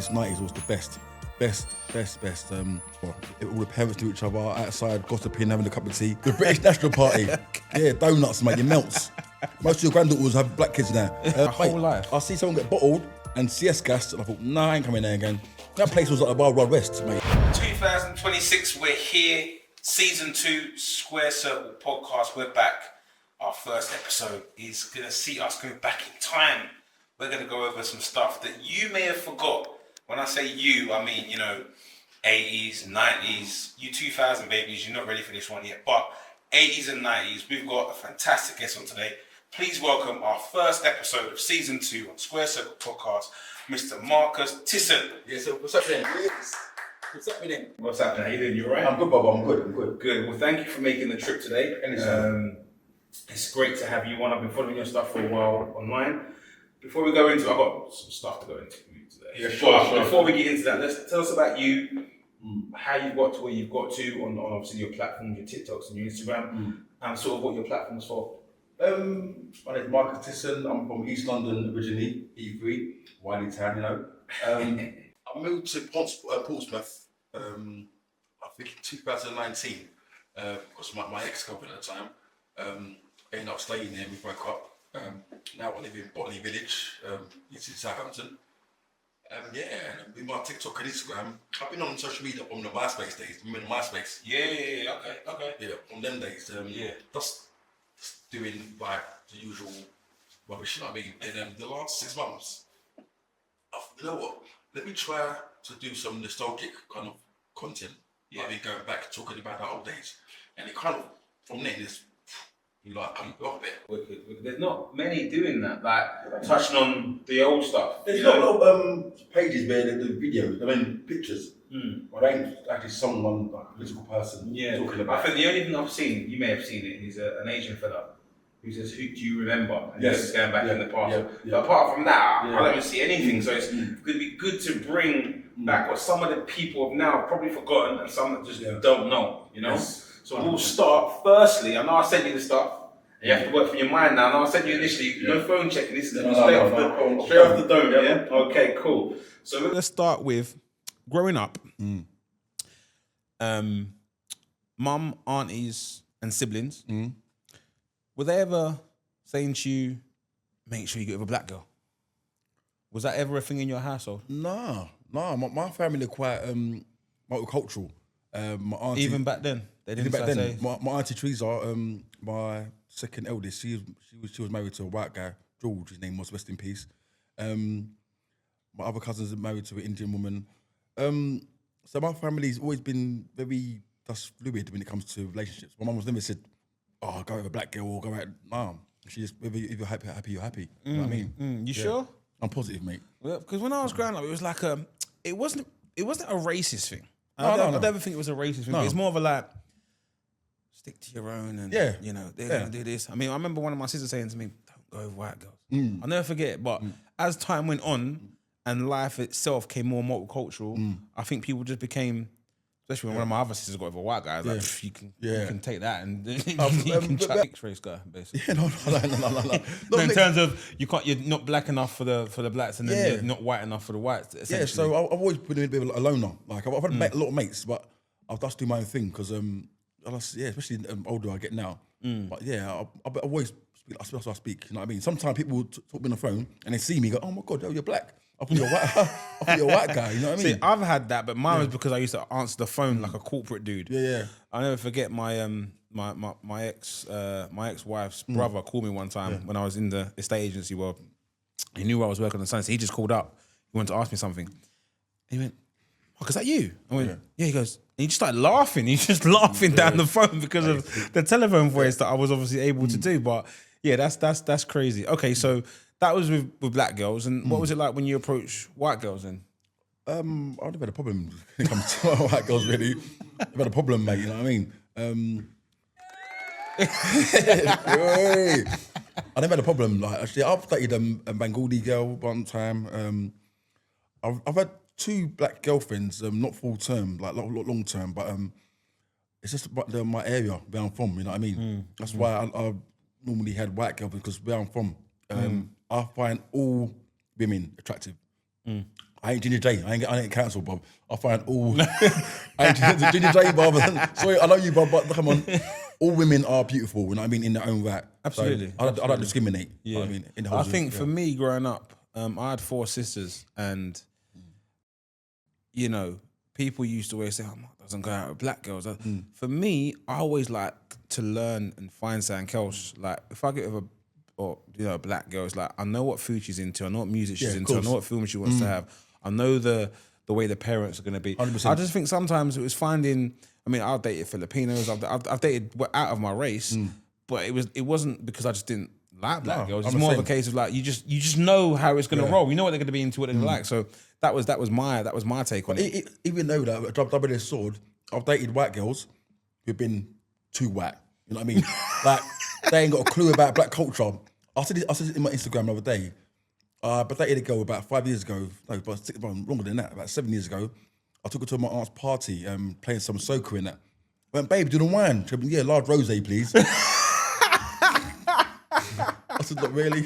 80s, 90s was the best. Best. All the parents knew each other outside, gossiping, having a cup of tea. The British National Party. Yeah, donuts, mate, it melts. Most of your granddaughters have black kids now. Whole life. I see someone get bottled and CS gassed, and I thought, nah, I ain't coming there again. That place was like the Wild Wild West, mate. 2026, we're here. Season 2, Square Circle podcast. We're back. Our first episode is going to see us go back in time. We're going to go over some stuff that you may have forgot. When I say you, I mean, 80s, 90s, you 2000 babies, you're not ready for this one yet, but 80s and 90s, we've got a fantastic guest on today. Please welcome our first episode of Season 2 on Square Circle podcast, Mr. Marcus Tisson. Yeah, so what's happening? What's happening? What's happening? How you doing? You alright? I'm good, Bob. I'm good. Good. Well, thank you for making the trip today. It's great to have you on. I've been following your stuff for a while online. Before we go into, I've got some stuff to go into today. Yeah, sure. Before we get into that, let's tell us about you, how you've got to where you've got to on obviously your platforms, your TikToks and your Instagram, and sort of what your platform's for. My name's Marcus Tisson. I'm from East London originally, E3, Wiley Town, I moved to Portsmouth, I think in 2019, because my ex-girlfriend at the time ended up staying there. We broke up. Now I live in Botley Village, it's in Southampton. And with my TikTok and Instagram, I've been on social media from the MySpace days. Remember the MySpace? Yeah, okay. Yeah, on them days. Just doing like the usual rubbish, you know what I mean? And the last 6 months, you know what? Let me try to do some nostalgic kind of content. Like me going back, talking about the old days. And it kind of, from then, it's I'm off it. Wicked. There's not many doing that, like touching on the old stuff. There's not a lot of pages where they do videos, pictures. But I ain't actually someone, like a physical person, talking about. I think the only thing I've seen, you may have seen it, is an Asian fella who says, "Who do you remember?" And this is going back in the past. But apart from that, I don't even see anything. So it's going to be good to bring back what some of the people have now probably forgotten and some that just don't know, Yes. So we'll start firstly. I know I sent you the stuff. You have to work from your mind now. I know I sent you initially, no phone checking. This is straight off the dome, yeah? Okay, cool. So let's start with growing up. Mum, aunties, and siblings. Were they ever saying to you, make sure you get with a black girl? Was that ever a thing in your household? No. My family are quite multicultural. My auntie, even back then, they didn't. Back then, my auntie Teresa, my second eldest, she was married to a white guy, George. His name was, rest in peace. My other cousins are married to an Indian woman. So my family's always been very fluid when it comes to relationships. My mum was never said, "Oh, go with a black girl or go out." No, she just if you're happy, you're happy. You know what I mean? You sure? I'm positive, mate. Well, because when I was growing up, it was like it wasn't a racist thing. No. I never think it was a racist thing. No. It's more of a like, stick to your own and, they're going to do this. I mean, I remember one of my sisters saying to me, don't go with white girls. I'll never forget it. But as time went on and life itself became more multicultural, I think people just became, especially when one of my other sisters got with a white guy, I was like, you can take that and you can chat mixed race guy, basically. Yeah, no. No, in terms of you're not black enough for the blacks and then you're not white enough for the whites. Yeah, so I've always been a bit of a loner. Like I've had a lot of mates, but I'll just do my own thing because especially older I get now. But I always speak. You know what I mean? Sometimes people talk to me on the phone and they see me, go, "Oh my God, you're black." I thought you're a white guy. You know what I mean? See, I've had that, but mine was because I used to answer the phone like a corporate dude. Yeah. I'll never forget my my ex-wife's brother called me one time when I was in the estate agency. Well, he knew I was working on the Sunday, so he just called up. He wanted to ask me something. And he went, "Mark, is that you?" I went, "Yeah." He goes, and he just started laughing. He's just laughing down the phone because of the telephone voice that I was obviously able to do. But yeah, that's crazy. Okay, so that was with black girls. And what was it like when you approached white girls then? I've never had a problem when it comes to white girls, really. I've had a problem, mate, you know what I mean? I never had a problem. Like, actually, I've dated a Bengali girl one time. I've had 2 black girlfriends, not full term, like long term, but it's just my area where I'm from, you know what I mean? That's why I normally had white girls, because where I'm from, I find all women attractive. I ain't Ginger J. I ain't cancelled, Bob. I find all I ain't Ginger J, Bob. Sorry, I love you, Bob, but come on. All women are beautiful, you know what I mean, in their own right. Absolutely. So I don't discriminate. Yeah. You know what I mean, in the whole I think for me growing up, I had 4 sisters, and you know, people used to always say, "Oh, Mark doesn't go out with black girls." For me, I always like to learn and find something else. Like if I get with a black girl, it's like I know what food she's into, I know what music she's into, I know what film she wants to have, I know the way the parents are going to be. 100%. I just think sometimes it was finding. I mean, I've dated Filipinos, I've dated out of my race, but it wasn't because I just didn't like black girls. It's more of a case of like you just know how it's going to roll. You know what they're going to be into, what they're like. So that was my take on it. Even though that double-edged sword, I've dated white girls who've been too white. You know what I mean? Like they ain't got a clue about black culture. I said it in my Instagram the other day. But I dated a girl about 5 years ago. No, but longer than that. About 7 years ago. I took her to my aunt's party, playing some soca in that. I went, babe, do the wine. She went, yeah, large rosé, please. I said, look, really?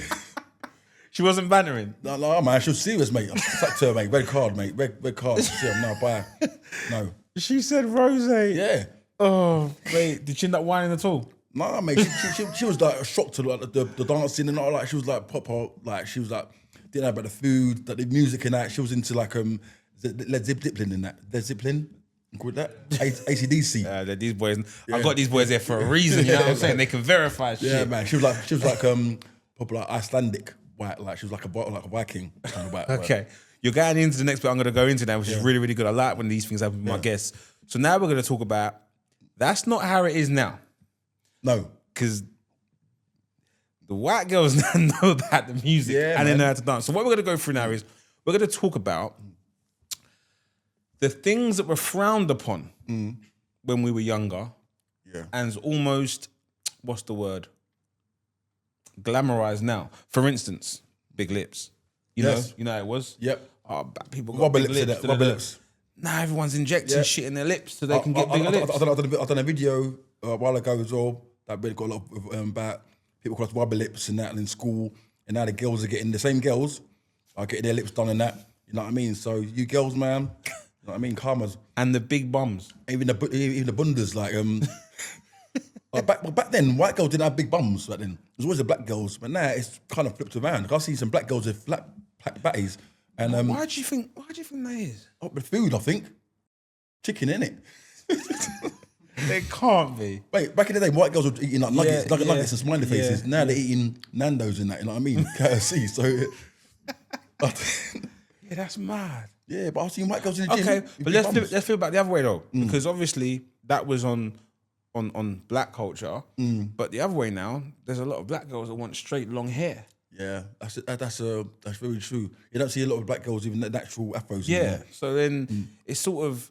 She wasn't bantering. No, man, she was serious, mate. I said to her, mate, red card, mate, red card. She said, no, bye. No. She said rosé. Yeah. Oh, wait, did she end up whining at all? Nah, mate, she was like shocked to like the dancing and all. Like she was like proper, like she was like didn't know about the food, like the music and that. She was into like Led Zeppelin and that. Led Zeppelin, call it that. AC/DC. These boys, I got these boys there for a reason. You know what I'm saying? They can verify shit. Yeah, man. She was like proper like Icelandic white. Like she was like a Viking kind of white. Okay, you're getting into the next bit I'm going to go into now, which is really, really good. I like when these things happen with my guests. So now we're going to talk about that's not how it is now. No. Because the white girls now know about the music and they know how to dance. So what we're going to go through now is we're going to talk about the things that were frowned upon when we were younger and almost, what's the word? Glamorized now. For instance, big lips. You know how it was? Yep. Oh, black people got Rubber big lips. lips. Rubber lips. Now everyone's injecting shit in their lips so they can get bigger lips. I've done a video a while ago as well that really got a lot of about people call us rubber lips and that in school, and now the girls are getting the same girls are getting their lips done and that. You know what I mean? So you girls, man, you know what I mean? Karmas. And the big bums. Even the bundas, like back then, white girls didn't have big bums back then. It was always the black girls, but now it's kind of flipped around. I see some black girls with flat batties. And why do you think that is? Oh, the food, I think. Chicken, innit? It can't be. Wait, back in the day, white girls were eating like nuggets, nuggets and smiley faces. Now they're eating Nando's and that, you know what I mean? KFC, so... yeah, that's mad. Yeah, but I've seen white girls in the gym. Okay, but let's feel back the other way though. Because obviously that was on black culture. But the other way now, there's a lot of black girls that want straight long hair. Yeah, that's very true. You don't see a lot of black girls even natural afros. Yeah, so then it's sort of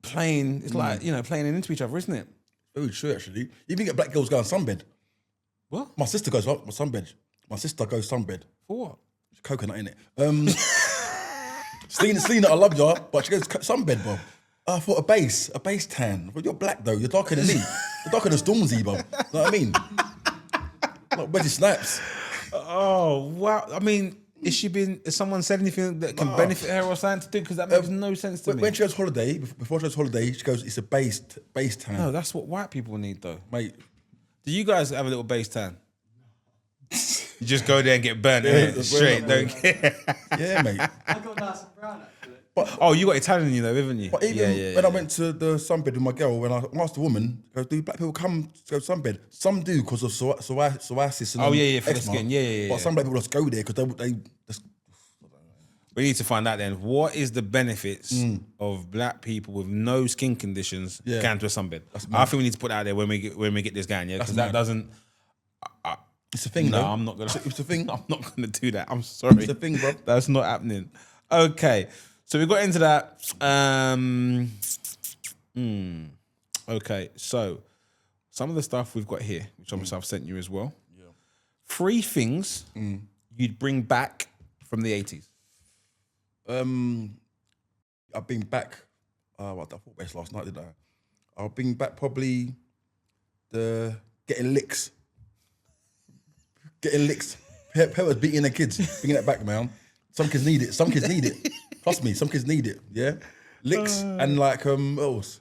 playing. It's like playing into each other, isn't it? Very true, actually. You even get black girls going sunbed. What? My sister goes sunbed. My sister goes sunbed. For what? She's coconut in it. Selena, I love you, but she goes sunbed, bro. I thought a base tan. But you're black though. You're darker than me. You're darker than Stormzy, bro. You know what I mean? Like Wesley Snipes. Oh wow! I mean, has someone said anything that can benefit her or something to do? Because that makes no sense to me. When she goes holiday, before she goes holiday, she goes, it's a base tan. No, that's what white people need though. Mate. Do you guys have a little base tan? You just go there and get burnt straight, don't care. Yeah, mate. I got nice and brown actually. But, you got Italian in you though, haven't you? But even when I went to the sunbed with my girl, when I asked the woman, do black people come to go sunbed? Some do because of psoriasis and for the skin. Yeah. But some black people just go there because they just... We need to find out then, what is the benefits of black people with no skin conditions going to a sunbed? I think we need to put that out there when we get this going, yeah? Because that doesn't... It's a thing, no, though. I'm not going to... It's a thing. I'm not going to do that. I'm sorry. It's a thing, bro. That's not happening. Okay. So we got into that. Okay. So some of the stuff we've got here, which obviously I've sent you as well. Yeah. 3 things you'd bring back from the 80s. I've been back. I thought best last night, didn't I? I'll bring back probably the getting licks. Getting licks. Parents beating their kids. Bringing that back, man. Some kids need it. Some kids need it. Trust me, some kids need it. Yeah, licks and like what else?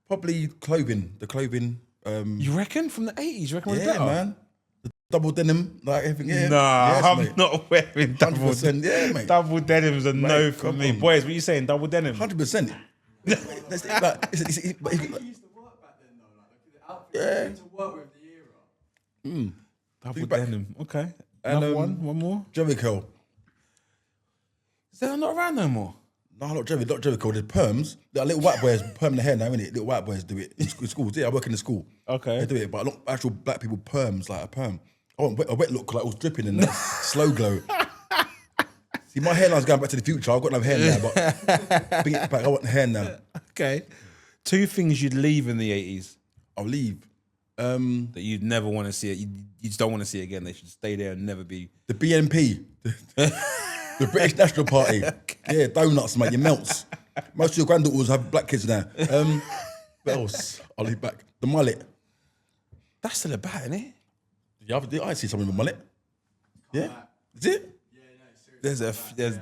Probably clothing. The clothing. You reckon from the 80s? You reckon it was Yeah, better? man. The double denim, like everything. Yeah. Nah, Yes, I'm mate. not wearing double 100%, yeah, mate. Double denim's a no for come me. on. Boys, what you saying? Double denim? 100%. I think it used to work back then though. Like the outfit used to work with the era. Double Think back. denim. Okay. And, Another one more. Jericho. Is that not around no more? No, not Jericho. There's perms. Like little white boys perm the hair now, innit? Little white boys do it in schools. Yeah, I work in the school. Okay. They do it, but a lot actual black people perms like a perm. I want a wet look like it was dripping and slow glow. See, my hairline's going back to the future. I've got no hair now, but bring it back. I want hair now. Okay. 2 things you'd leave in the 80s I'll leave. that you'd never want to see it. You just don't want to see it again. They should stay there and never be. The BNP, the British National Party. Yeah, donuts, mate. Your melts. Most of your granddaughters have black kids now. What else? I'll leave back. The mullet. That's still a bat, isn't it? Yeah, I see someone with a mullet. Yeah, is it? There's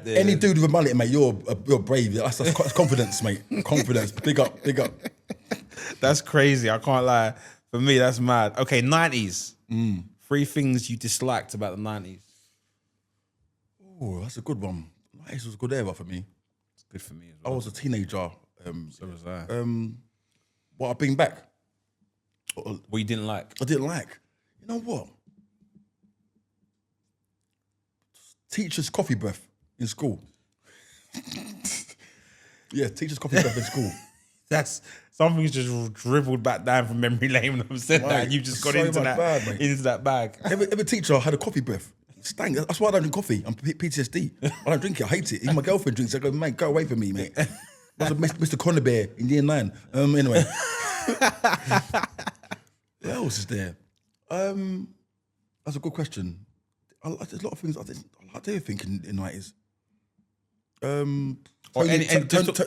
Any dude with a mullet, mate, you're brave. That's confidence, mate. Confidence. Big up. That's crazy. I can't lie. For me, that's mad. Okay, 90s. 3 things you disliked about the 90s. Oh, that's a good one. Nice was a good era for me. It's good for me as I well. was a teenager. So was I. What I bring back, What you didn't like? I didn't like. You know what? Teachers' coffee breath in school. Yeah, teachers' coffee breath in school. That's something's just dribbled back down from memory lane when I've said that. Right. And you've just got So into much that bad, mate. into that bag. Every teacher had a coffee breath. It stank. That's why I don't drink coffee. I'm PTSD. I don't drink it. I hate it. Even my girlfriend drinks it. I go, mate, go away from me, mate. I was a Mr. Connerbear in year 9. Anyway. What else is there? That's a good question. There's a lot of things I do think in the 90s.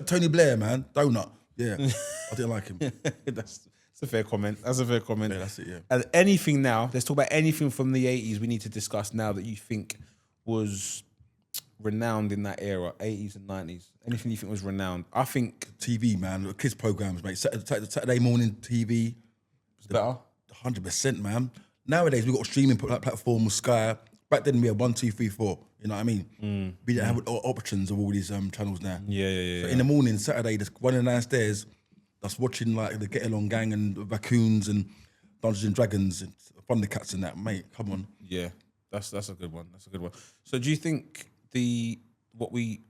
Tony Blair, man. Donut. Yeah. I didn't like him. That's a fair comment. That's a fair comment. Yeah, that's it, yeah. And anything now, let's talk about anything from the 80s we need to discuss now that you think was renowned in that era, 80s and 90s. Anything you think was renowned. I think TV, man. Kids programs, mate. Saturday morning TV. it's better. 100%, man. Nowadays, we've got streaming platforms, Sky. Back then, we had 1, 2, 3, 4. You know what I mean? We didn't have options of all these channels now. Yeah. So in the morning, Saturday, there's running downstairs, that's watching like the Get Along Gang and Raccoons and Dungeons and Dragons and Thundercats and that. Mate, come on. Yeah, that's a good one. That's a good one. So do you think what we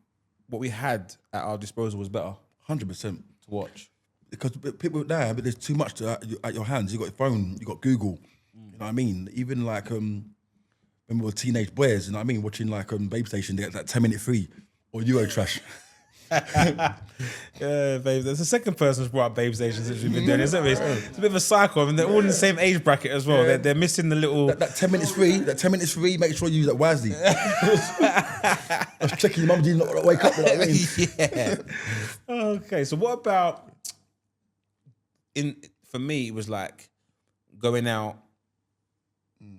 had at our disposal was better 100%. to watch? Because people now, but there's too much at your hands. You got your phone, you got Google. You know what I mean? Even like when we were teenage boys, you know what I mean? Watching like Babe Station, they get that 10-minute free or Eurotrash. Yeah, babe. There's a second person who's brought up Babe Station since we've been doing this. It's a bit of a cycle. I mean, they're all in the same age bracket as well. Yeah. They're missing the little. That 10 minutes free, make sure you use that wisely. I was checking your mum did not wake up. You know what I mean? Yeah. Okay, so what about for me, it was like going out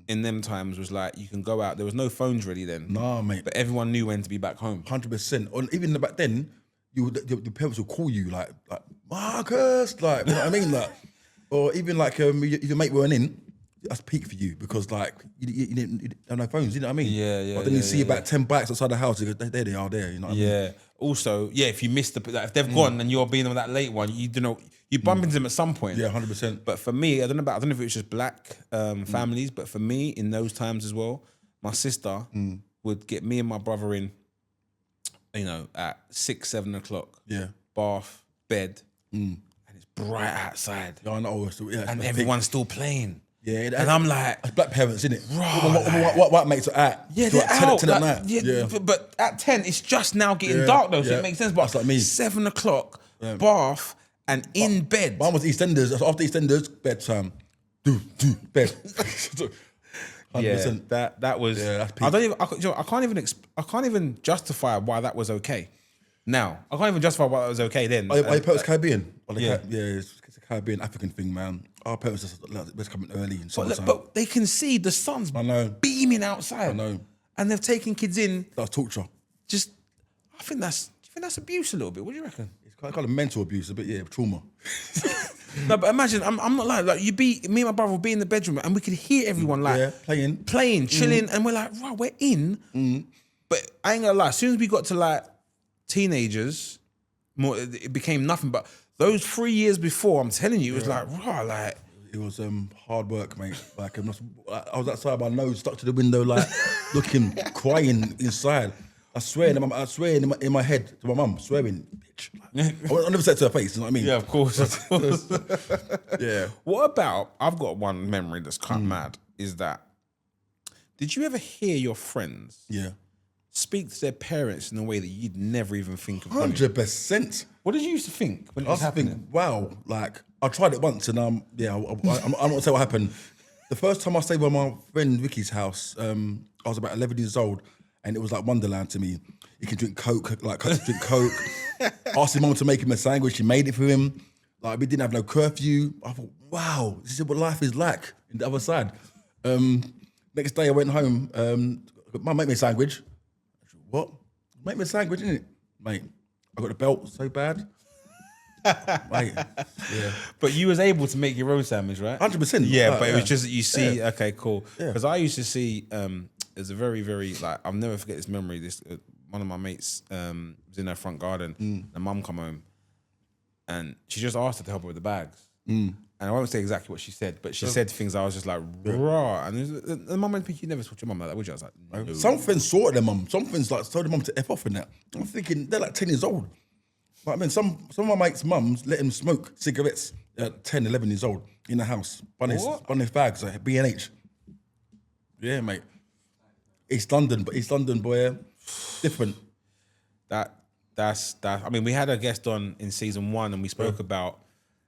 in them times was like you can go out. There was no phones really then. Nah, mate. But everyone knew when to be back home. 100%. Or even back then, your parents would call you like Marcus, like, you know what I mean? Like, or even like if your mate weren't in, that's peak for you because like you didn't have no phones, you know what I mean? Yeah. But then you see about 10 bikes outside the house, you go, there they are there, you know what I mean? Yeah. Also, yeah, if you missed if they've gone and you're being on that late one, you don't know, you bump into them at some point. Yeah, 100%. But for me, I don't know if it was just black families, but for me, in those times as well, my sister would get me and my brother in, at 6, 7 o'clock. Yeah. Bath, bed, and it's bright outside. Yeah, I know. Yeah, And everyone's still playing. Yeah, and I'm like, as black parents, innit? Right. What mates are at? yeah, till they're like 10 out. 10 at Like, night. yeah, but at 10, it's just now getting Yeah, dark though, so yeah. it makes sense. But That's like me. 7 o'clock, bath, and in bed. Mine was EastEnders. After EastEnders, bedtime. Bed. 100%. Yeah, that was. Yeah, that's peak. I can't even justify why that was okay. Now I can't even justify why that was okay then. Are your parents Caribbean? Yeah. It's a Caribbean African thing, man. Our parents just coming early in summertime. But they can see the sun's I know. beaming outside. I know. And they've taken kids in. That's torture. just, I think that's abuse a little bit. What do you reckon? It's kind of mental abuse, a bit, yeah, trauma. No, but imagine, I'm not like me and my brother would be in the bedroom and we could hear everyone like playing, chilling, and we're like, right, we're in. But I ain't gonna lie, as soon as we got to like teenagers, it became nothing. But those 3 years before, I'm telling you, it was like, raw, like. It was hard work, mate. Like I was outside, my nose stuck to the window, like looking, crying inside. I swear in my head to my mum, swearing, bitch. I never said it to her face, you know what I mean? Yeah, of course. Yeah. What about, I've got one memory that's kind of mad, is that, did you ever hear your friends speak to their parents in a way that you'd never even think of doing? 100%. What did you used to think when it was happening? Wow, like, I tried it once and I'm not gonna say what happened. The first time I stayed with my friend Vicky's house, I was about 11 years old, and it was like Wonderland to me. He can drink Coke, like drink Coke. Asked his mum to make him a sandwich, she made it for him. Like, we didn't have no curfew. I thought, wow, this is what life is like in the other side. Next day I went home, Mum, make me a sandwich. I said, what? Make me a sandwich, innit? Mate, I got the belt so bad. Mate, yeah. But you was able to make your own sandwich, right? 100%. Yeah, but it was just that you see, okay, cool. Yeah. Because I used to see, there's a very, very, like, I'll never forget this memory. This one of my mates was in her front garden, and mum come home, and she just asked her to help her with the bags. And I won't say exactly what she said, but she said things I was just like, raw. And the mum went, you never talk to your mum like that, would you? I was like, no. Some friends sorted their mum. Some friends like told their mum to F off and that. I'm thinking, they're like 10 years old. Like, I mean, some of my mates' mums let him smoke cigarettes at 10, 11 years old in the house. On his bags, like B&H. Yeah, mate. East London, boy, different. That's I mean, we had a guest on in season 1 and we spoke about,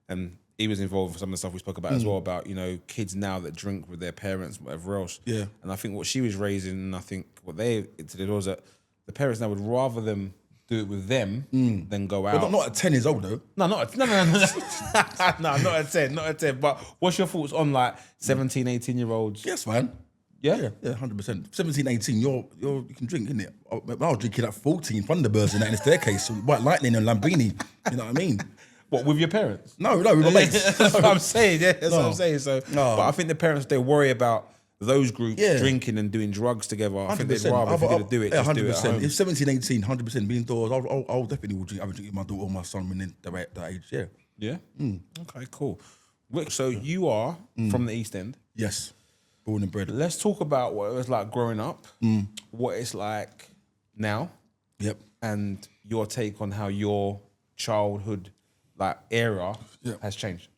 and he was involved with some of the stuff we spoke about as well, about, you know, kids now that drink with their parents, whatever else. Yeah. And I think what she was raising, and I think what they did was that the parents now would rather them do it with them than go out. But not at 10 years old though. No, not at 10. But what's your thoughts on like 17, 18-year-olds? Yes, man. Yeah? Yeah, 100%. 17, 18, you can drink, innit? I was drinking at 14 Thunderbirds in that in the staircase, White Lightning and Lamborghini. You know what I mean? What, with your parents? No, with my mates. That's what I'm saying. Yeah, that's what I'm saying. So, but I think the parents, they worry about those groups drinking and doing drugs together. I think they'd rather, if you're going to do it, just 100%. Do it at home. If 17, 18, 100% being indoors, I'll definitely will drink. I would drink with my daughter or my son when they're at that age, yeah. Yeah? Okay, cool. So you are from the East End? Yes, born and bred. Let's talk about what it was like growing up, what it's like now, and your take on how your childhood era has changed.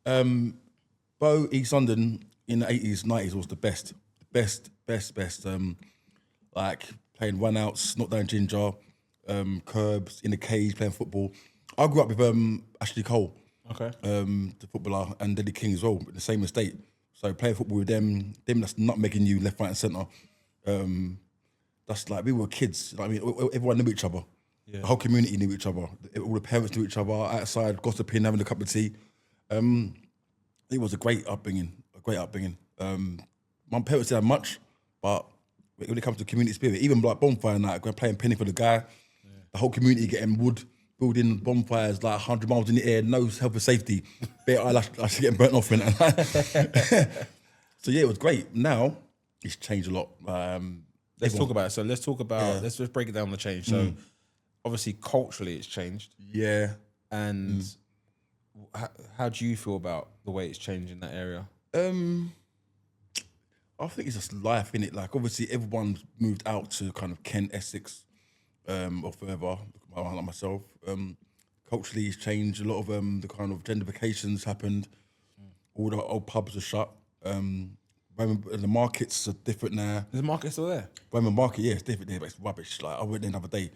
East London in the 80s, 90s was the best. Like playing one outs, not down ginger, curbs, in the cage, playing football. I grew up with Ashley Cole, the footballer, and Eddie King as well, in the same estate. So playing football with them that's not making you left, right, and centre. That's like, we were kids. You know what I mean, everyone knew each other. Yeah. The whole community knew each other. All the parents knew each other, outside, gossiping, having a cup of tea. It was a great upbringing. My parents didn't have much, but when it comes to community spirit, even like bonfire night, going playing penny for the guy, the whole community getting wood, building bonfires like 100 miles in the air, no health and safety, bare eyelash getting burnt off. And so yeah, it was great. Now it's changed a lot. Let's talk about it. So let's just break it down the change. So obviously culturally it's changed. Yeah. And how do you feel about the way it's changed in that area? I think it's just life, innit? Like, obviously, everyone's moved out to kind of Kent, Essex, or further, like myself. Culturally, it's changed. A lot of the kind of gentrifications happened. All the old pubs are shut. The markets are different now. Is the market still there? Roman Market, yeah, it's different there, but it's rubbish. Like, I went there the other day.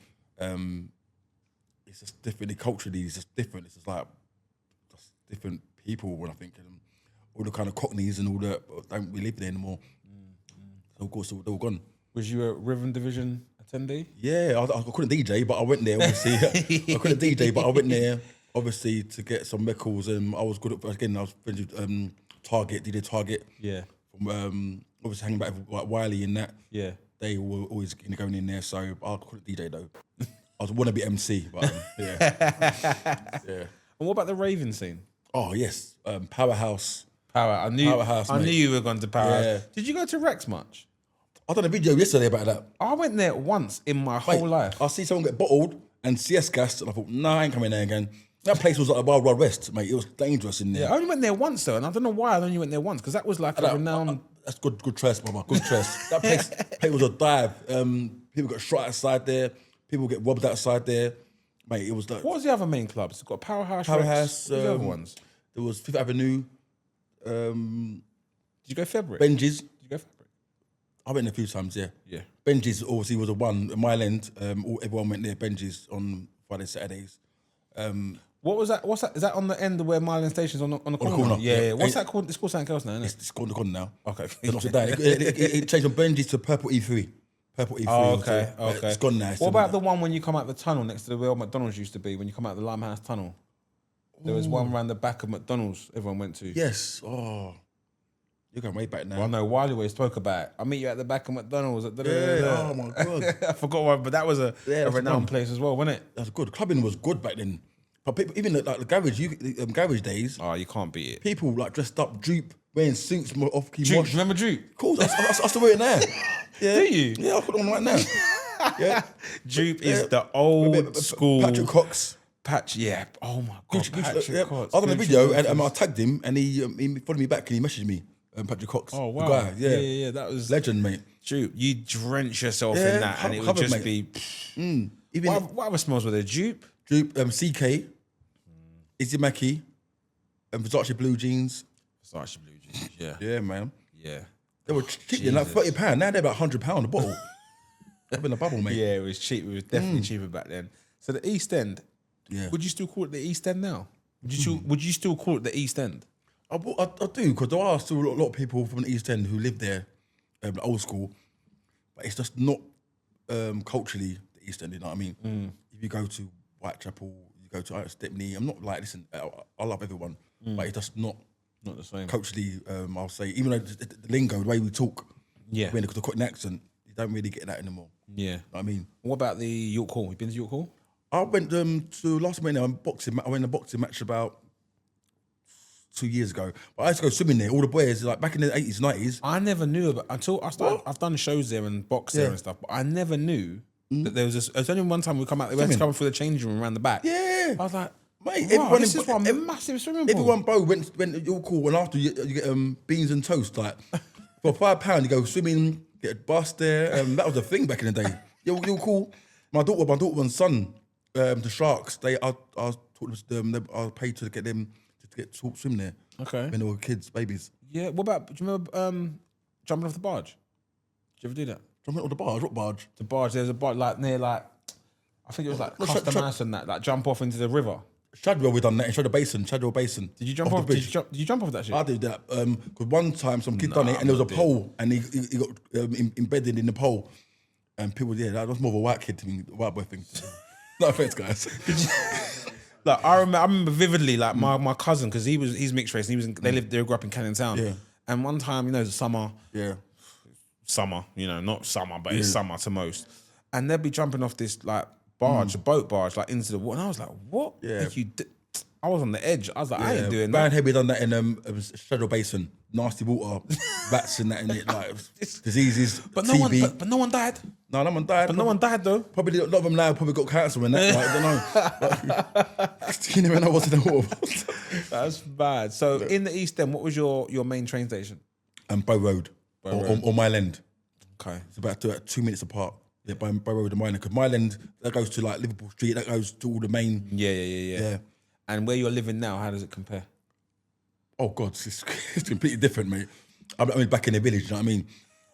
It's just different. Culturally, it's just different. It's just like just different people, when I think. All the kind of cockneys and all that don't really live there anymore. So of course, they're all gone. Was you a Rhythm Division attendee? Yeah, I couldn't DJ, but I went there, obviously. I couldn't DJ, but I went there, obviously, to get some records. And I was good at, again, I was friends with Target, DJ Target. Yeah. From, obviously hanging back with like Wiley and that. Yeah. they were always going in there. So I'll call it DJ though. I was wanna be MC, but yeah. And what about the raving scene? Oh yes, Powerhouse. I knew mate. you were going to Powerhouse. Yeah. Did you go to Rex much? I done a video yesterday about that. I went there once in my Mate, whole life. I see someone get bottled and CS gassed, and I thought, nah, I ain't coming there again. That place was like a Wild Wild West, mate. It was dangerous in there. Yeah, I only went there once though, and I don't know why I only went there once because that was like a renowned. That's good trust, brother. Good trust. That place was a dive. People got shot outside there. People get robbed outside there. Mate, it was like... What was the other main clubs? You've got Powerhouse, Powerhouse. Rex, what was the other ones? There was Fifth Avenue. Did you go February? Benji's. Did you go February? I went a few times, yeah. Yeah. Benji's obviously was a one. At Mile End, everyone went there. Benji's on Fridays, Saturdays. What was that? What's that? Is that on the end of where Marlin Station's on the corner? corner, Yeah. yeah. What's that called? It's called something else now, isn't it? It's gone now. Okay. They're not so down. It changed from Benji's to Purple E3. Purple E3. Oh, okay. So, Okay. It's gone now. What about the one when you come out the tunnel next to where McDonald's used to be? When you come out the Limehouse Tunnel, there was one around the back of McDonald's. Everyone went to. Yes. Oh, you're going way back now. Well, I know Wiley always spoke about it. I'll meet you at the back of McDonald's. Yeah. Oh my god. I forgot one, but that was a that's renowned one. place as well, wasn't it? That's good. Clubbing was good back then. But people, even like the garage, garage days, Oh, you can't beat it. people like dressed up, droop, wearing suits, off key Duke, wash. remember Duke? Of course, I still wear it now. Yeah. Do you? Yeah, I'll put it on right now. Yeah. Duke is the old school Patrick Cox. Yeah. Oh my god, Patrick Yeah. Cox. I was on a Gucci video Loafers. and I tagged him and he followed me back and he messaged me, Patrick Cox. Oh the wow. guy, Yeah. That was legend, mate. Duke. You drench yourself Yeah, in that, and it would covered, just mate. be. Even What other smells were there? Dupe. Droop, CK, Izzy Mackey, and Versace blue jeans. Versace blue jeans. Yeah. Yeah, man. Yeah. They were cheap then, like Jesus. £30. Now they're about £100 a bottle. I've been a bubble, mate. Yeah, it was cheap. It was definitely cheaper back then. So the East End. Yeah. Would you still call it the East End now? Would you still call it the East End? I do, because there are still a lot of people from the East End who live there, the old school, but it's just not culturally the East End, you know what I mean? If you go to Whitechapel, you go to Stepney, I'm not like, listen, I love everyone, but it's just not the same. culturally, I'll say, even though the lingo, the way we talk, Yeah. when the Cockney accent, you don't really get that anymore. Yeah. You know what I mean? What about the York Hall? You been to York Hall? I went to last time I went I went to a boxing match about 2 years ago. But I used to go swimming there. All the boys, like back in the 80s, 90s. I never knew about until I started. I've done shows there and boxed there and stuff, but I never knew that there was this. There's only one time we come out. We had to come through the changing room around the back. Yeah. I was like, Mate, wow, this is one massive swimming pool. Everyone, bro, went you're cool. And after you get beans and toast, like for £5, you go swimming, get a bus there. That was a thing back in the day. You're cool. My daughter and son, the Sharks. I paid to get them to get to swim there. Okay. When they were kids, babies. Yeah. What about? Do you remember jumping off the barge? Did you ever do that? Jumping on the barge. What barge? The barge. There's a barge like near like. I think it was like No, Custom Shad- House and that. Like jump off into the river. Shadwell, we done that in Shadwell Basin. Did you jump off? the Did bridge? you jump off that shit? I did that because one time some kid done it and there was a pole and he got embedded in the pole and people, that was more of a white kid to me, white boy thing. No offense, guys. Like I remember vividly, like my cousin, because he's mixed race, and they grew up in Canning Town. Yeah. And one time, the summer, Yeah. not summer, but it's summer to most. And they'd be jumping off this like barge, a boat barge, like into the water. And I was like, what? Yeah. Like, I was on the edge. I was like, I ain't doing that. Roundhead, we done that in Shadwell Basin. Nasty water, rats and that in it, like diseases, But TB. no one died. No one died. But no one died though. Probably a lot of them now probably got cancer and that. Like, I don't know. You never know what's in the water. That's bad. So in the East End, what was your main train station? Bow Road or Mile End. Okay. It's about 2 minutes apart. Yeah, by Road and Mile End. Because Mile End, that goes to like Liverpool Street, that goes to all the main. Yeah. And where you're living now, how does it compare? Oh God, it's completely different, mate. I mean, back in the village, you know what I mean?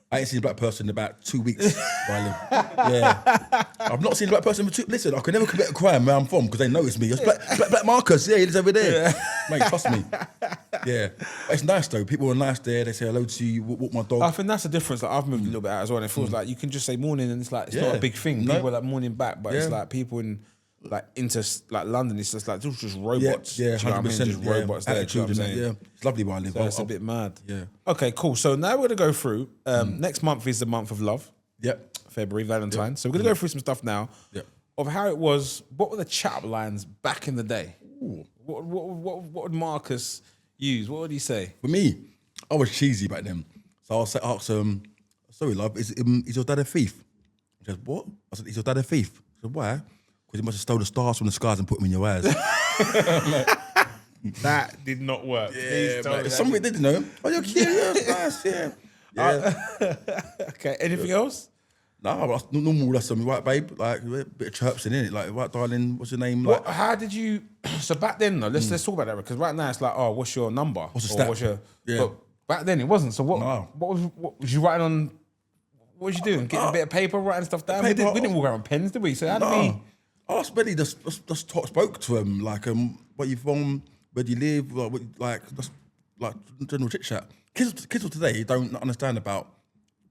I ain't seen a black person in about 2 weeks where I live. Yeah. I've not seen a black person for listen, I could never commit a crime where I'm from because they notice me. It's black Marcus, yeah, he lives over there. Mate, trust me. Yeah. But it's nice though. People are nice there. They say hello to you, walk my dog. I think that's the difference. Like I've moved a little bit out as well, and it feels like you can just say morning, and it's like it's not a big thing. No. People are like morning back, but it's like people in like into like London. It's just like they're just robots. Yeah, Do you know what I mean? 100%. Just robots there. Do you know what I'm saying? Yeah, it's lovely where I live. So it's a bit mad. Yeah. Okay, cool. So now we're gonna go through. Next month is the month of love. Yep. February, Valentine's. So we're going to go through some stuff now Yep. of how it was. What were the chat lines back in the day? What would Marcus use? What would he say? For me, I was cheesy back then. So I asked sorry, love, is your dad a thief? He said, what? I said, is your dad a thief? I said, why? Because he must have stole the stars from the skies and put them in your eyes. That did not work. Somebody did, you know. Oh, you're cute. That's nice, yeah. Okay, anything else? No, that's normal. That's something, right, babe? Like, a bit of chirps in it. Like, right, darling, what's your name? Like, How did you... So back then, though, let's talk about that, because right now it's like, oh, what's your number? What's the Or stat? Yeah. But back then it wasn't. So what No. what was you writing on... What was you doing? Getting a bit of paper, writing stuff down? We didn't walk around with pens, did we? So how did we... I really just spoke to him, like, where you from, where do you live, just general chit chat. Kids of today don't understand about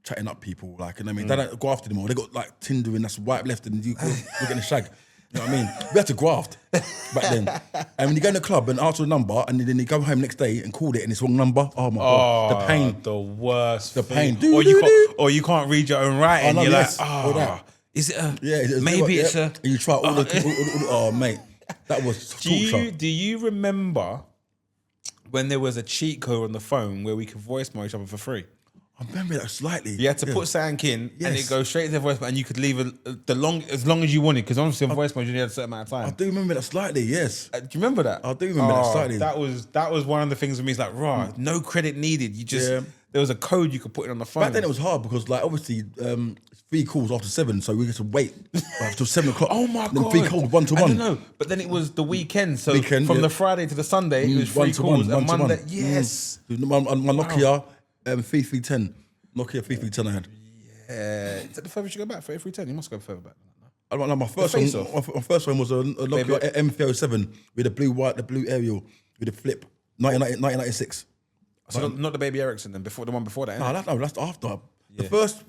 chatting up people, like, you know what I mean? They don't graft anymore. They got like Tinder and that's right, left, and you're getting a shag. You know what I mean? We had to graft back then. And when you go in the club and ask for a number, and then you go home next day and call it and it's wrong number, oh my God, the pain. The worst. The pain. Or you can't read your own writing. You're yes. like, All that. Is it a... Yeah, maybe it's a... And you try all the... oh, mate. That was torture. Do you remember when there was a cheat code on the phone where we could voicemail each other for free? I remember that slightly. You had to put something in, and Yes. it goes straight to the voicemail, and you could leave as long as you wanted, because obviously on voicemail you need a certain amount of time. I do remember that slightly, yes. Do you remember that? I do remember that slightly. That was one of the things for me. It's like, no credit needed. You just there was a code you could put in on the phone. Back then it was hard because, like, obviously, 3 calls after 7, so we had to wait until 7 o'clock. Oh my Then God. 3 calls, 1 to 1. I don't know, but then it was the weekend. So from the Friday to the Sunday, it was 3 1 to 1, calls. 1 And to 1. Monday, yes. My Nokia 3310. Nokia 3310 I had. Is that the furthest you go back? 3310? You must go further back. I don't know, my first one was a Nokia M307 with the blue aerial with a flip, 1996. So not the Baby Ericsson then, the one before that. No, that's after. The first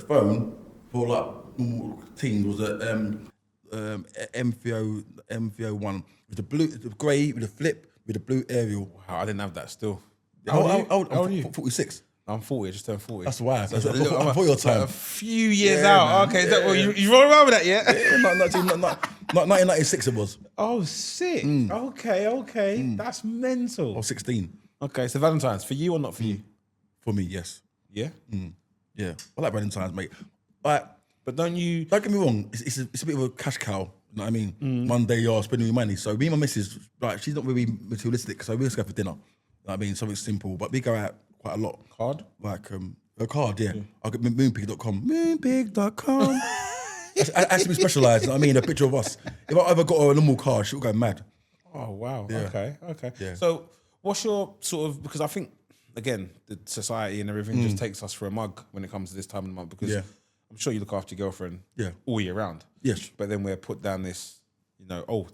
phone for like normal teens was a M301 with the grey with a flip with the blue aerial. Wow, I didn't have that still. How old are you? 46. I'm 40. I just turned 40. That's why. So That's before your time. A few years Yeah, out. man. Okay, is that what you roll around with that yet? Yeah, 1996 it was. Oh, sick. Okay. That's mental. I was 16. Okay, so Valentine's for you or not for you? For me, yes. Yeah. Yeah. I like Valentine's, mate. Like, But don't get me wrong, it's a bit of a cash cow. You know what I mean? One day you're spending your money. So me and my missus, like, she's not really materialistic, so we just go for dinner. You know what I mean? Something simple. But we go out quite a lot. Card? Like a card, yeah. I'll get moonpig.com. Moonpig.com. It has to be specialised, you know what I mean? A picture of us. If I ever got a normal card, she'll go mad. Oh, wow. Yeah. Okay. Yeah. So what's your sort of, because I think, again, the society and everything just takes us for a mug when it comes to this time of the month, because I'm sure you look after your girlfriend all year round. Yes. But then we're put down this,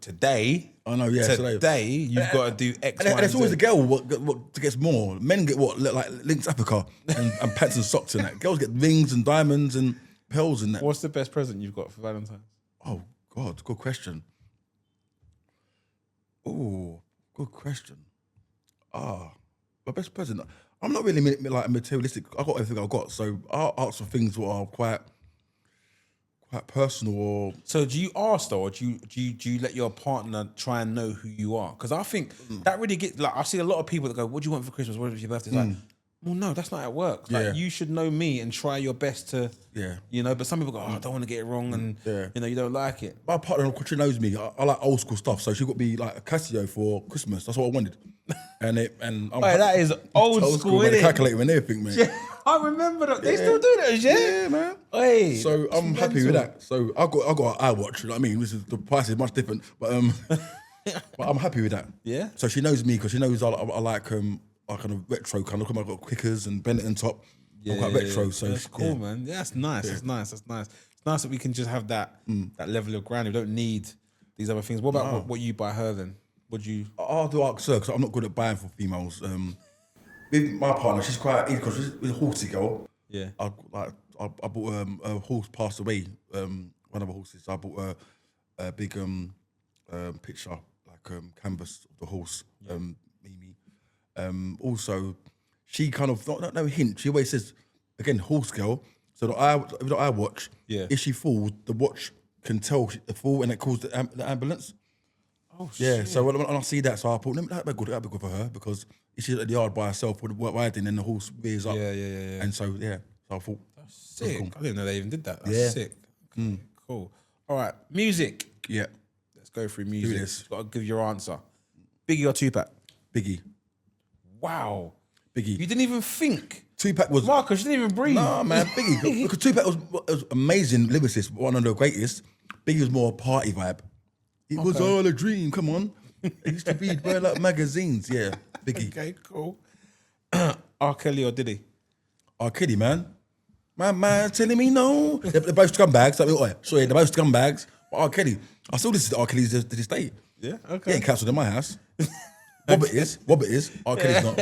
today. I know, yeah. Today, you've got to do X, Y, And it's always the Z. girl what gets more. Men get what? Like Lynx Africa and pants and socks and that. Girls get rings and diamonds and pearls and that. What's the best present you've got for Valentine's? Oh, God, good question. Oh, good question. My best present. I'm not really like materialistic. I got everything I got, so I'll ask for things that are quite personal. Or So do you ask though, or do you let your partner try and know who you are? Because I think that really gets, like, I see a lot of people that go, "What do you want for Christmas? What is your birthday?" It's like, well, no, that's not how it works. Like, you should know me and try your best to, But some people go, "Oh, I don't want to get it wrong," and you don't like it. my partner, she knows me. I like old school stuff, so she got me like a Casio for Christmas. That's what I wanted. That is old school, man. isn't The it? calculator and everything, man. I remember that. They still do that, Yeah, man. Hey, So I'm happy with that. So I got an iWatch. You know what I mean? The price is much different, but but I'm happy with that. Yeah. So she knows me because she knows I like kind of retro kind of. Look, I've got Quickers and Benetton top. I'm quite retro. So that's cool, man. Yeah, that's nice. That's nice. It's nice that we can just have that level of grind. We don't need these other things. What about what you buy her then? Would you? I'll do ask her because I'm not good at buying for females. With my partner, she's quite easy because she's a horsey girl. Yeah. I bought a horse passed away. One of the horses. I bought a big picture, like canvas of the horse. Mimi. Also, she kind of no hint. She always says, again, horse girl. So the eye watch, Yeah. if she falls, the watch can tell the fall and it calls the ambulance. Oh, Yeah, shit. so when I see that, so I thought, that'd be good for her because if she's at the yard by herself with riding and the horse rears up. Yeah. And so, so I thought, Sick. cool. I didn't know they even did that. That's Yeah. sick. Okay, cool. All right, music. Yeah, Let's go through music. this. You've got to give your answer. Biggie or Tupac? Biggie. Wow. Biggie. You didn't even think. Tupac was... Marcus, you didn't even breathe. Nah, man, Biggie. Because Tupac was amazing lyricist, one of the greatest. Biggie was more party vibe. It was all a dream, come on. It used to be wear like magazines, yeah. Biggie. Okay, cool. R. Kelly or Diddy? R. Kelly, man. My man telling me no. They're both scumbags. They're both scumbags. But R. Kelly, I still listen to R. Kelly to this day. Yeah, He okay. ain't cancelled in my house. Wobbit is. R. Kelly's not.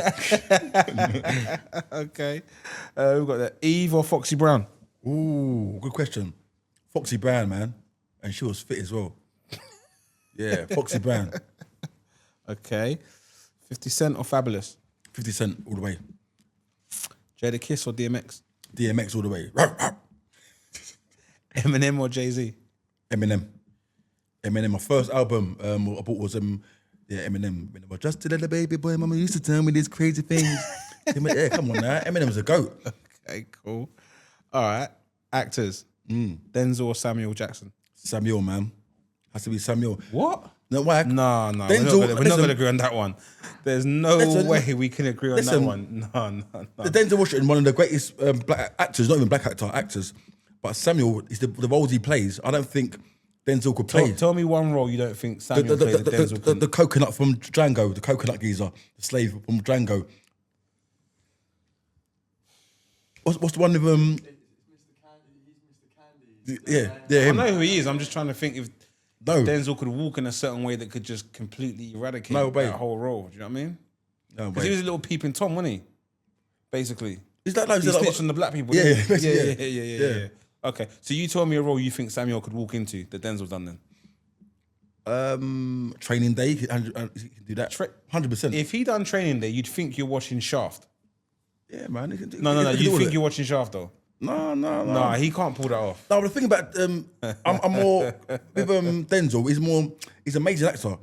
Okay. We've got that. Eve or Foxy Brown? Ooh, good question. Foxy Brown, man. And she was fit as well. Yeah, Foxy Brown. Okay. 50 Cent or Fabulous? 50 Cent all the way. Jada Kiss or DMX? DMX all the way. Eminem or Jay-Z? Eminem. My first album I bought was Eminem. Just a little baby boy, mama used to tell me these crazy things. Yeah, come on now. Eminem's a goat. Okay, cool. All right. Actors. Denzel or Samuel Jackson? Samuel, man. Has to be Samuel. What? No, why? No. Denzel, we're not going to agree on that one. There's no way we can agree on that listen. one. No. The Denzel Washington, one of the greatest black actors, not even black actors, but Samuel is the roles he plays. I don't think Denzel could play. Tell me one role you don't think Samuel played that Denzel couldn't. The coconut from Django, the coconut geezer, the slave from Django. What's the one with Yeah, I him. know who he is. I'm just trying to think if No, Denzel could walk in a certain way that could just completely eradicate No way. that whole role. Do you know what I mean? no Because he way. was a little peeping Tom, wasn't he? Basically. Is that like? He snitched on the black people. Yeah, didn't he? yeah, yeah. Okay, so you tell me a role you think Samuel could walk into that Denzel's done then. Training Day, he can do that. 100%. If he done Training Day, you'd think you're watching Shaft. Yeah, man. He can do, No. he can do You all think that. you're watching Shaft though? No. Nah, he can't pull that off. No, but the thing about I'm more with Denzel. He's an amazing actor,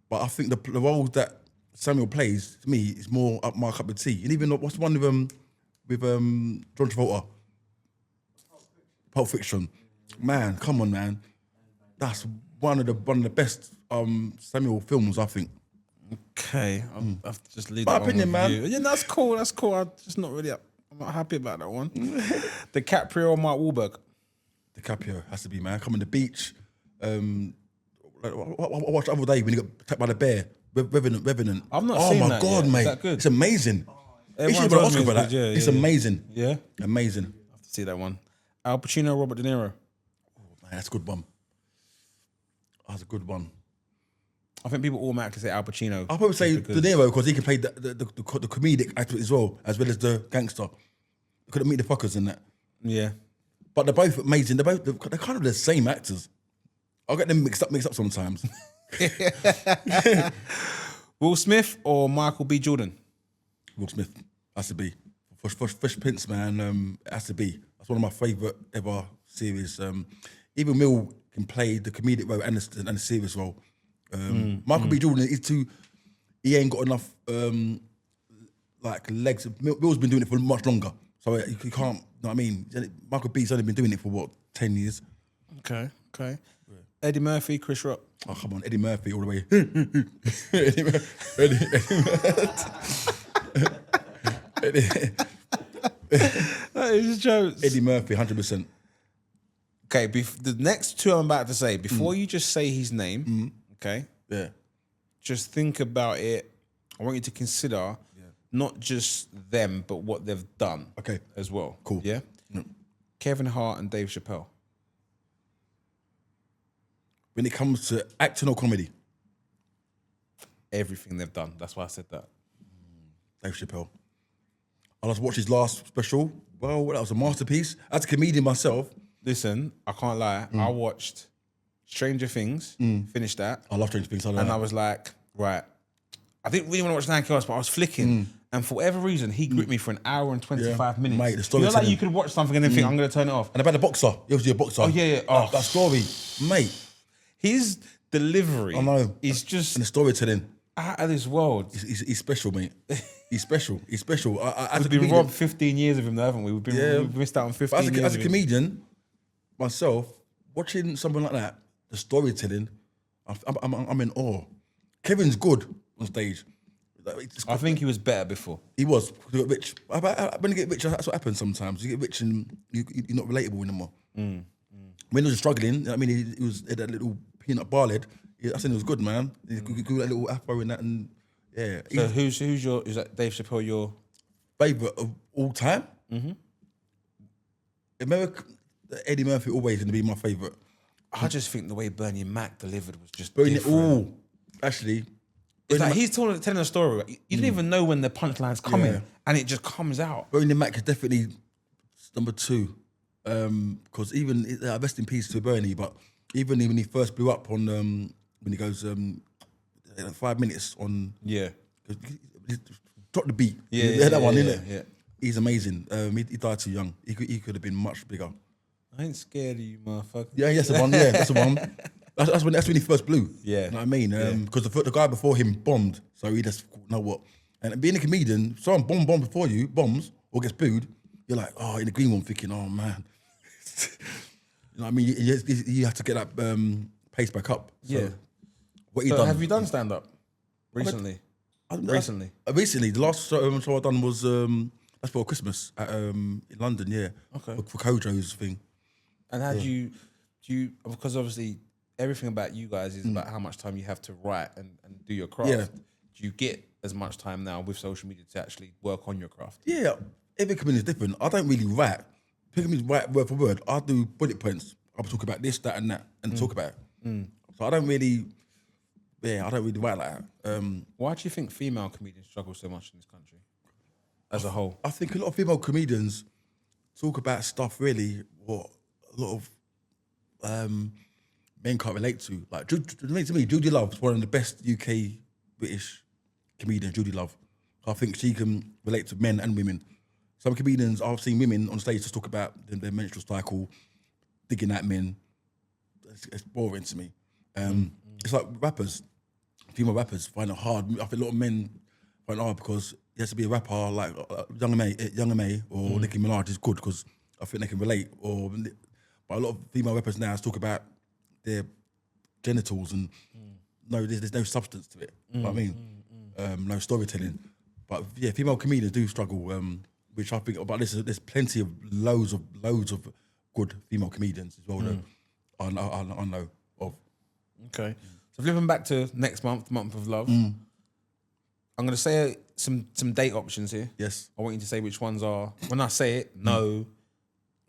but I think the role that Samuel plays to me is more up my cup of tea. And even what's the one with John Travolta, Pulp Fiction. Man, come on, man. That's one of the best Samuel films, I think. Okay, I'll have to just leave My that one opinion, with man. you. Yeah, that's cool. I'm just not really I'm not happy about that one. DiCaprio or Mark Wahlberg? DiCaprio has to be, man. Come on the beach. I watched the other day when he got attacked by the bear. Revenant. I've not oh seen my that God, yet. mate. Is that good? It's amazing. He Everyone should have got an tells me Oscar for that. it's good, yeah, It's yeah. amazing. Yeah? Amazing. I have to see that one. Al Pacino or Robert De Niro? Man, that's a good one. That's a good one. I think people automatically say Al Pacino. I'll probably say just De Niro because he can play the comedic actor as well as the gangster. Couldn't meet the fuckers in that. Yeah. But they're both amazing. They're kind of the same actors. I'll get them mixed up sometimes. Will Smith or Michael B. Jordan? Will Smith has to be. Fresh Prince, man, it has to be. That's one of my favourite ever series. Even Mill can play the comedic role and the serious role. Michael B. Jordan is he ain't got enough like legs. Mill's been doing it for much longer, so you can't. You know what I mean? Michael B's only been doing it for what 10 years. Okay. Eddie Murphy, Chris Rock. Oh come on, Eddie Murphy all the way. That is jokes. Eddie Murphy, 100%. Okay, the next two I'm about to say, before you just say his name, okay, Yeah. just think about it. I want you to consider not just them, but what they've done Okay. as well. Cool. Yeah? Kevin Hart and Dave Chappelle. When it comes to acting or comedy, Everything they've done. That's why I said that. Dave Chappelle. I just watched his last special. Well, that was a masterpiece. As a comedian myself, Listen, I can't lie. I watched Stranger Things, finished that, I love Stranger Things. and I was like, right. I didn't really want to watch anything else, but I was flicking, And for whatever reason, he gripped me for an hour and 25 minutes. Mate, the story. You know, like you could watch something and then think, I'm going to turn it off. And about the boxer, he was a boxer. Oh, yeah. Oh, that story, mate. His delivery is just and the storytelling out of this world. He's special, mate. He's special. He's special. We've been robbed 15 years of him, though, haven't we? We've missed out on 15 years. As a comedian, myself, watching someone like that, the storytelling, I'm in awe. Kevin's good on stage. I think he was better before. He was. He got rich. When you get rich, that's what happens sometimes. You get rich and you're not relatable anymore. When he was struggling, I mean, he was had that little peanut bar lid. I think it was good, man. He grew that little afro in that, and yeah. So who's your? Is that Dave Chappelle your favourite of all time? America, Eddie Murphy always going to be my favourite. I just think the way Bernie Mac delivered was just Bernie. different. Actually. It's like he's telling a story. You didn't even know when the punchline's coming, and it just comes out. Bernie Mac is definitely number 2, because even rest in peace to Bernie. But even when he first blew up on when he goes 5 minutes on drop the beat, that one, innit? Yeah. He's amazing. He died too young. He could have been much bigger. I ain't scared of you, motherfucker. Yeah, that's the one. Yeah, that's the one. That's when he first blew. Yeah, you know what I mean? Because the guy before him bombed, so he just know what. And being a comedian, someone bomb before you, bombs or gets booed, you're like, oh, in the green room thinking, oh man, you know what I mean? You have to get that pace back up. So what you done? Have you done stand up recently? Recently, the last show I done was that's for Christmas in London. Yeah, okay, for Kojo's thing. And how do you? Because obviously, everything about you guys is about how much time you have to write and do your craft. Yeah. Do you get as much time now with social media to actually work on your craft? Yeah, every comedian is different. I don't really write. People write word for word. I do bullet points. I'll talk about this, that, and that, and talk about it. So I don't really write like that. Why do you think female comedians struggle so much in this country as a whole? I think a lot of female comedians talk about stuff really what a lot of men can't relate to. Like, to me, Judy Love's one of the best UK British comedians, Judy Love. I think she can relate to men and women. Some comedians, I've seen women on stage just talk about their menstrual cycle, digging at men. It's boring to me. It's like rappers, female rappers find it hard. I think a lot of men find it hard because he has to be a rapper like Young M.A. or Nicki Minaj is good because I think they can relate. But a lot of female rappers now talk about their genitals and there's no substance to it. You know what I mean? No storytelling. But yeah, female comedians do struggle, which I think about. There's plenty of loads of good female comedians as well that I know of. Okay. So flipping back to next month, month of love. I'm going to say some date options here. Yes. I want you to say which ones are. When I say it, no,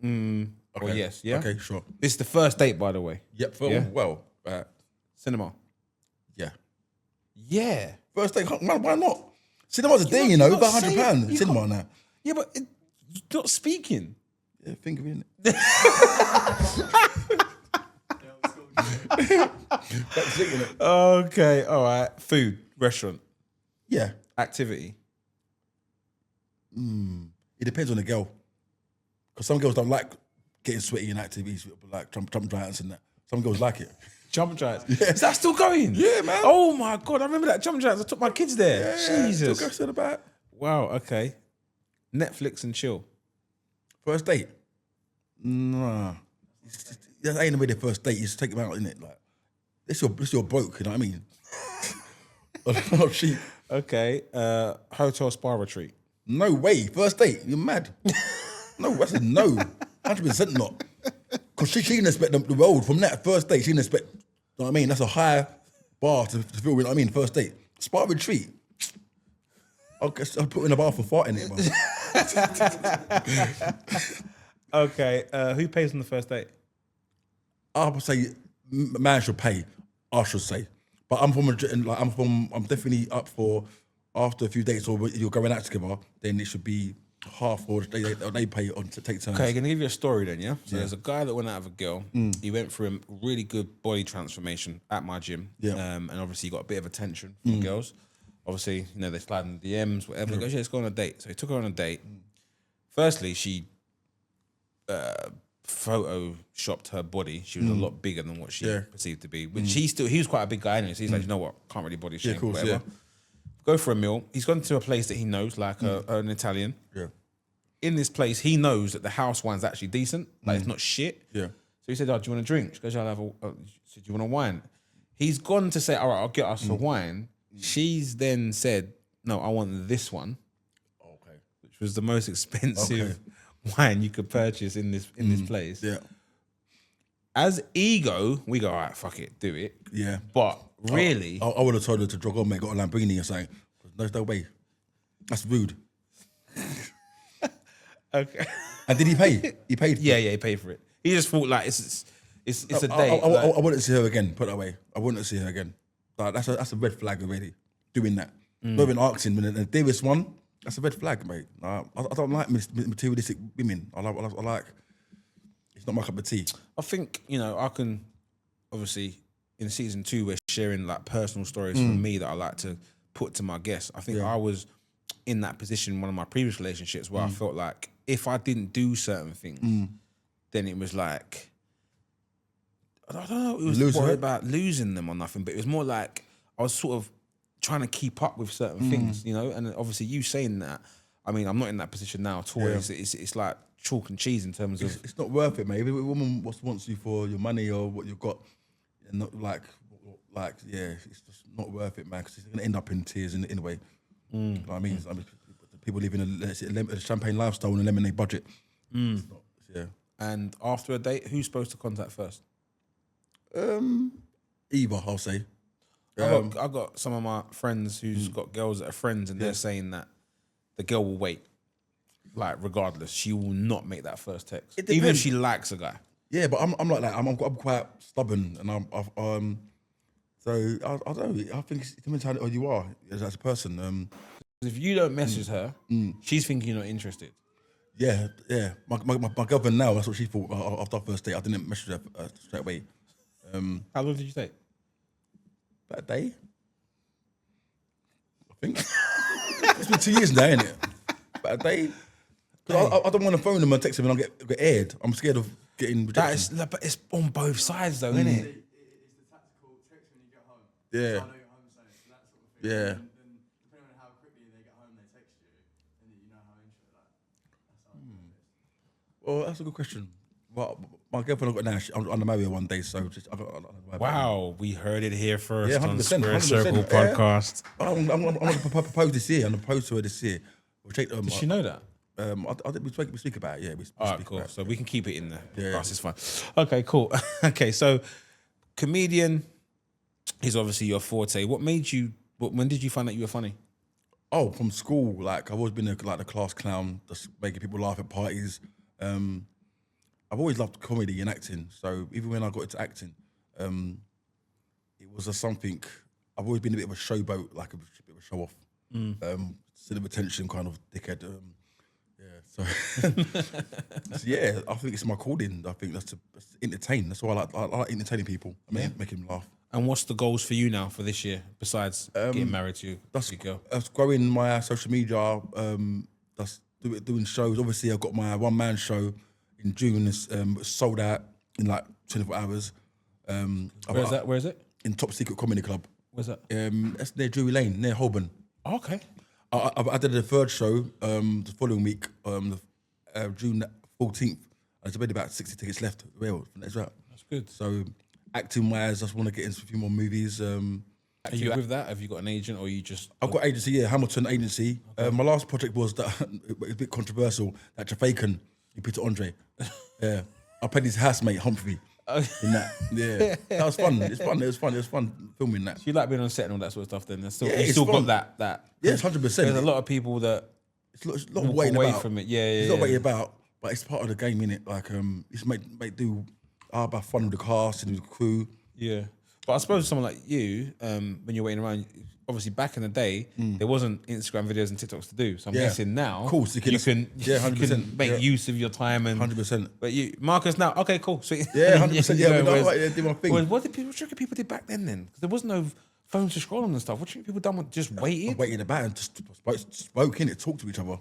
or yes. Yeah. Okay, sure. This is the first date, by the way. Yep. Well, cinema. Yeah. Yeah. First date. Why not? Cinema's a thing, you know. About £100 cinema now. Yeah, but you're not speaking. Yeah, think of it. Okay, all right. Food, restaurant. Yeah. Activity. It depends on the girl. Because some girls don't like getting sweaty in activities, like jump giants and that. Some girls like it. Jump giants. Yeah. Is that still going? Yeah, man. Oh my God, I remember that jump giants. I took my kids there. Yeah, Jesus. Still goes about. Wow. Okay. Netflix and chill. First date. Nah. That ain't really the first date. You just take them out, innit? Like, this your bloke, you know what I mean? Not cheap. Okay. Hotel spa retreat. No way. First date. You're mad. No, I said no. 100% not. Because she didn't expect the road from that first date. She didn't expect, you know what I mean? That's a high bar to feel, you know what I mean? First date. Spa retreat. I'll put in a bar for farting it, man. Okay. Who pays on the first date? I would say man should pay. I should say. But I'm definitely up for after a few dates or you're going out together, then it should be half or they pay on to take turns. Okay, I'm going to give you a story then, yeah? So there's a guy that went out with a girl. He went through a really good body transformation at my gym. Yeah. And obviously he got a bit of attention from the girls. Obviously, you know, they slide in the DMs, whatever. He goes, yeah, let's go on a date. So he took her on a date. Firstly, she photoshopped her body. She was a lot bigger than what she perceived to be. Which he was quite a big guy anyway. So he's like, you know what? Can't really body shame, whatever. Go for a meal. He's gone to a place that he knows, like an Italian. Yeah. In this place, he knows that the house wine's actually decent. Like, it's not shit. Yeah. So he said, oh, do you want a drink? She goes, I'll have do you want a wine? He's gone to say, all right, I'll get us a wine. She's then said, no, I want this one. Okay. Which was the most expensive wine you could purchase in this place. Yeah. As ego, we go, all right, fuck it, do it. Yeah. But really... I would have told her to drug on, mate, got a Lamborghini or something. There's no way. That's rude. Okay. And did he pay? He paid for Yeah, it? he paid for it. He just thought, like, it's a date. I wouldn't see her again, put it that way. I wouldn't see her again. Like, that's a red flag already, doing that. Not even asking, when the dearest one, that's a red flag, mate. I don't like materialistic women. I like, it's not my cup of tea. I think, you know, I can, obviously, in season 2, we're sharing, like, personal stories from me that I like to put to my guests. I think I was in that position in one of my previous relationships where I felt like if I didn't do certain things, then it was like, I don't know, it was worried about losing them or nothing, but it was more like I was sort of trying to keep up with certain things, you know, and obviously you saying that, I mean, I'm not in that position now at all. Yeah. It's like chalk and cheese in terms of... It's not worth it, mate. If a woman wants you for your money or what you've got, and not like, it's just not worth it, man, because it's going to end up in tears in a way. You know what I mean? People living a champagne lifestyle and a lemonade budget. It's not, And after a date, who's supposed to contact first? Either, I'll say. I got some of my friends who's got girls that are friends, and they're saying that the girl will wait. Like, regardless, she will not make that first text, even if she likes a guy. Yeah, but I'm like that. I'm quite stubborn, and so I don't know. I think it's depends how you are as a person. If you don't message her, she's thinking you're not interested. Yeah. My girlfriend now, that's what she thought after our first date. I didn't message her straight away. How long did you take? About a day, I think. It's been 2 years now, isn't it? About a day. Because I don't want to phone them and text them and I'll get aired. I'm scared of getting rejection. But it's on both sides though, isn't it? It's the tactical text when you get home. Yeah. So I know you're home safe, so that sort of thing. Yeah. Then depending on how quickly they get home, they text you, then you know how interested that's how it is. Well, that's a good question. Well, my girlfriend I've got now, I'm going to marry her one day, so just, Wow, we heard it here first on 100%, Square Circle 100%, podcast. I'm going to propose this year. I'm going to propose to her this year. We'll take, Does she know that? I think we speak about it. Yeah, we All right, speak cool. about it. So we can keep it in there. Yeah. That's it's fine. Okay, cool. Okay, so comedian is obviously your forte. What made you? When did you find that you were funny? Oh, from school, like I've always been like the class clown, just making people laugh at parties. I've always loved comedy and acting. So even when I got into acting, it was something. I've always been a bit of a showboat, like a bit of a show off, center of attention kind of dickhead. So yeah, I think it's my calling. I think that's to entertain. That's why I like entertaining people. I mean, making them laugh. And what's the goals for you now for this year, besides getting married to That's your girl? That's growing my social media. That's doing shows. Obviously, I've got my one-man show in June. It's sold out in like 24 hours. Where is that? Where is it? In Top Secret Comedy Club. Where's that? That's near Drury Lane, near Holborn. Oh, okay. I did the third show the following week, June 14th. There's already about 60 tickets left. Well, that's right. That's good. So, acting-wise, I just want to get into a few more movies. Are you with that? Have you got an agent, or you just? I've got agency, yeah, Hamilton Agency. Okay. My last project was that it was a bit controversial. That Jamaican, Peter Andre. Yeah, I played his housemate Humphrey in that. Yeah, that was fun. It's fun. It was fun filming that. So you like being on set and all that sort of stuff. Then there's still, Yeah, you it's still fun. got that. Yeah, it's 100%. There's a lot of people that It's a lot of walk waiting away about. from it. Yeah, It's not waiting about, but it's part of the game, innit? Like, it's make do about fun with the cast and with the crew. Yeah, but I suppose someone like you, when you're waiting around, obviously back in the day, there wasn't Instagram videos and TikToks to do. So I'm guessing now, Of course, you can 100%, make use of your time and 100%. But you, Marcus, now, okay, cool, sweet. Yeah, 100%. Yeah, You know, I did my thing. what did people did back then? Because there was no phones are scrolling and stuff. What do you think people done with just waited? Waiting about and just spoke in it, talk to each other.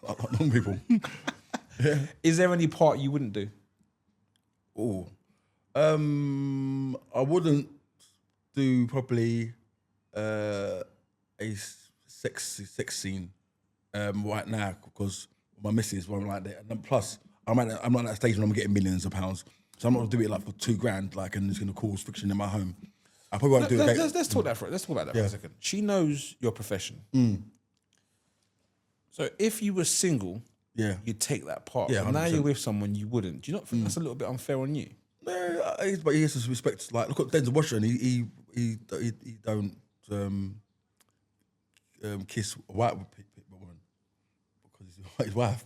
Like normal people. Is there any part you wouldn't do? Oh, I wouldn't do probably a sex scene right now because my missus won't like that. And plus, I'm at that stage when I'm getting millions of pounds, so I'm not gonna do it like for $2,000, like, and it's gonna cause friction in my home. I probably won't do it. Let's talk about that for a second. She knows your profession. So if you were single, you'd take that part. Yeah, but now 100%. you're with someone you wouldn't. Do you not think that's a little bit unfair on you? No, but he has to respect. Like, look at Denzel Washington. He don't kiss a white woman because he's his wife.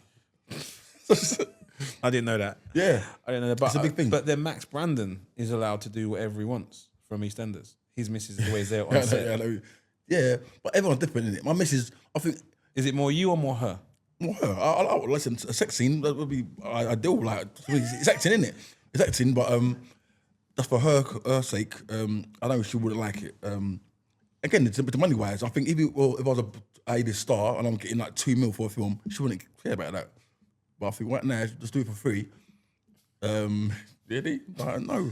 I didn't know that. Yeah, I didn't know that. But, it's a big thing. But then Max Brandon is allowed to do whatever he wants from EastEnders. His missus is always there on set. Yeah, but everyone's different, isn't it? My missus, I think, Is it more you or more her? more her. I listen, a sex scene that would be ideal. Like, it's acting, isn't it? It's acting, but just for her sake, I know she wouldn't like it. Again, it's money wise. I think if I was a A-list star and I'm getting like $2 million for a film, she wouldn't care about that. But I think right now, just do it for free. Really? No.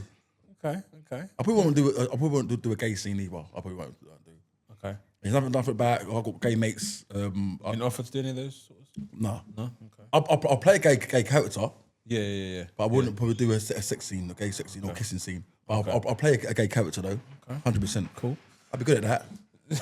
Okay. I probably won't do it. I probably won't do a gay scene either. I probably won't do. Okay. There's nothing about. I've got gay mates. You been offered to do any of those sorts? No. Okay. I'll play a gay character. Yeah. But I wouldn't probably do a sex scene, a gay sex scene or kissing scene. But I'll play a gay character though. 100%. Cool. I'd be good at that.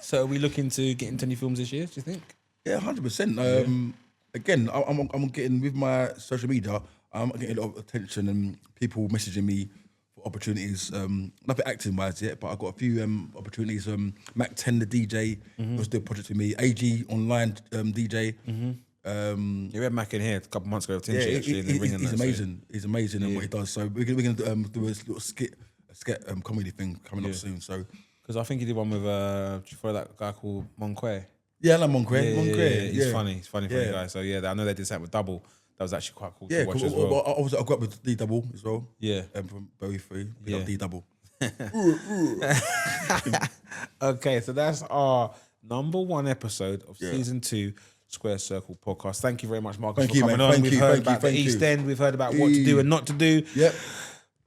So are we looking to get into any films this year, do you think? Yeah, 100%. Again, I'm getting with my social media. I'm getting a lot of attention and people messaging me for opportunities. Nothing acting wise yet, but I've got a few opportunities. Mac 10, the DJ, was doing a project with me. AG online DJ. You had Mac in here a couple months ago. He's amazing. He's amazing in what he does. So we're gonna do a little skit comedy thing coming up soon. So because I think he did one with do you follow that guy called Monque? yeah, I like Monque. He's funny. He's funny guy. So yeah, I know they did something with Double. That was actually quite cool to watch as well. I grew up with D Double as well. Yeah, from Berry Free. Big up D Double. Okay, so that's our number 1 episode of season 2 Square Circle podcast. Thank you very much, Marcus, for coming on. We've heard about the East End. We've heard about what to do and not to do. Yep.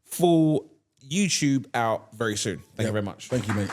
Full YouTube out very soon. Thank you very much. Thank you, mate.